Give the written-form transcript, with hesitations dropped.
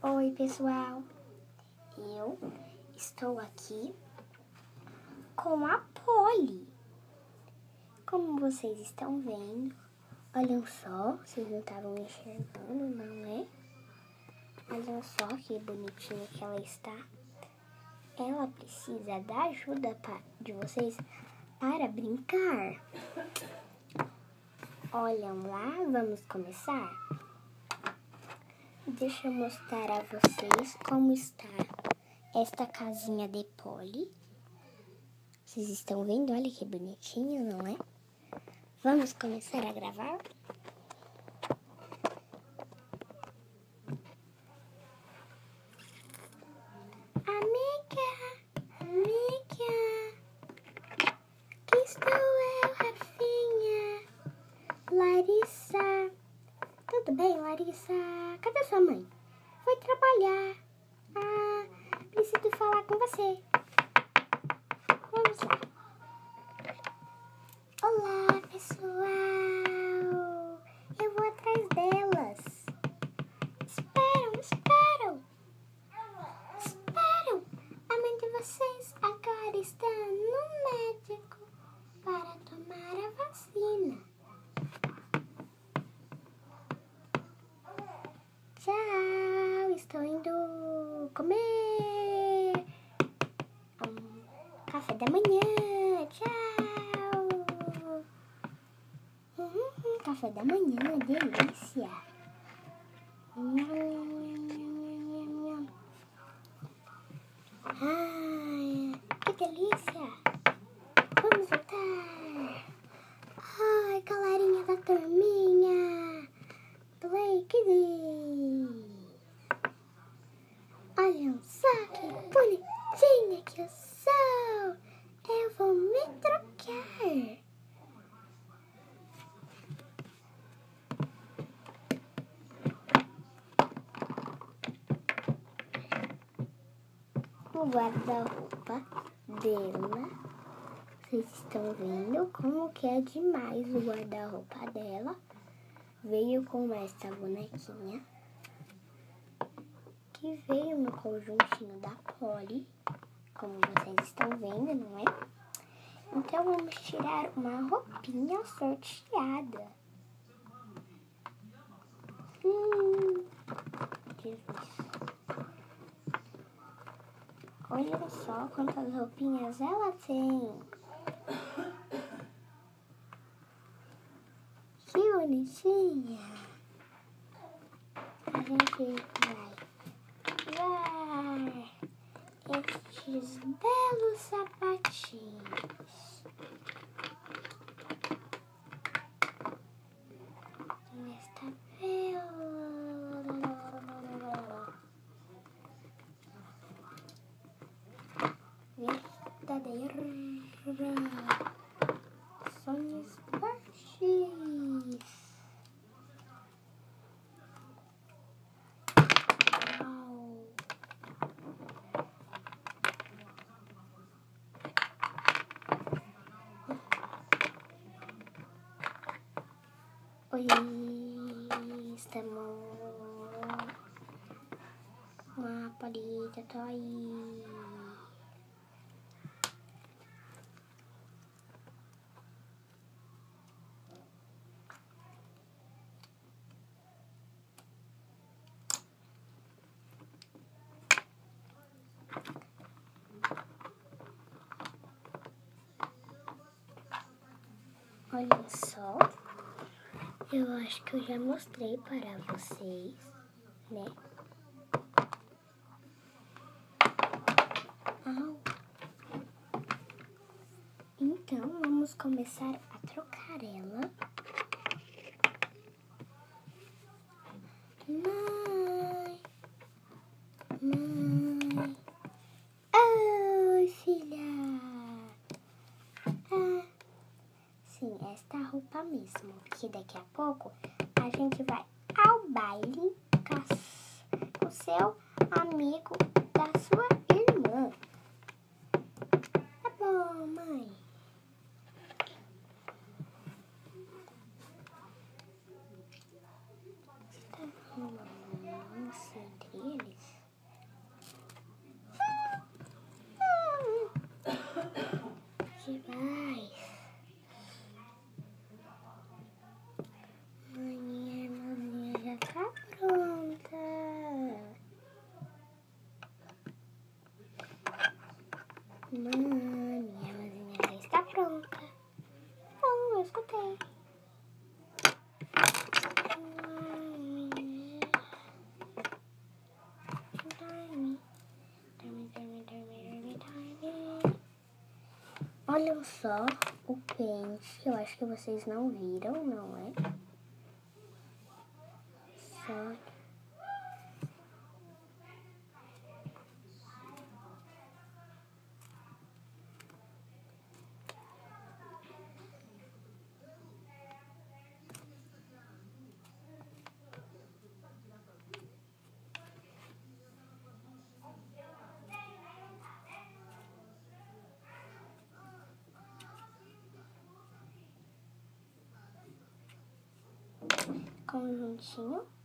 Oi, pessoal. Eu estou aqui com a Polly. Como vocês estão vendo, olhem só, vocês não estavam enxergando, não é? Olhem só que bonitinha que ela está. Ela precisa da ajuda de vocês para brincar. Olham lá, vamos começar? Deixa eu mostrar a vocês como está esta casinha de Polly. Vocês estão vendo? Olha que bonitinho, não é? Vamos começar a gravar? Amiga, aqui estou eu, Rafinha, Larissa. Tudo bem, Larissa? Cadê sua mãe? Foi trabalhar. Preciso falar com você. Vamos lá. Olá, pessoal. Eu vou atrás delas. Esperam. A mãe de vocês agora está no médico para tomar a vacina. Tchau, estou indo comer café da manhã. Tchau. Café da manhã, delícia. Ai, que delícia. Vamos voltar. Ai, galerinha da turminha. Play Kids. Olhem só que bonitinha que eu sou. Eu vou me trocar. O guarda-roupa dela. Vocês estão vendo como que é demais o guarda-roupa dela. Veio com essa bonequinha que veio no conjuntinho da Polly, como vocês estão vendo, não é? Então vamos tirar uma roupinha sorteada. Jesus. Olha só quantas roupinhas ela tem. Que bonitinha. A gente vai estes belos sapatinhos. Esta verdadeira sonhos baixos. Oi, estamos uma palita toy. Olha só. Eu acho que eu já mostrei para vocês, né? Então, vamos começar a trocar ela. Mãe. Oi, filha. Sim, esta roupa mesmo. Que daqui a pouco a gente vai ao baile com o seu amigo da sua irmã. Tá bom, mãe. Você tá arrumando entre eles? Olhem só o pente, que eu acho que vocês não viram, não é? Só... conjuntinho.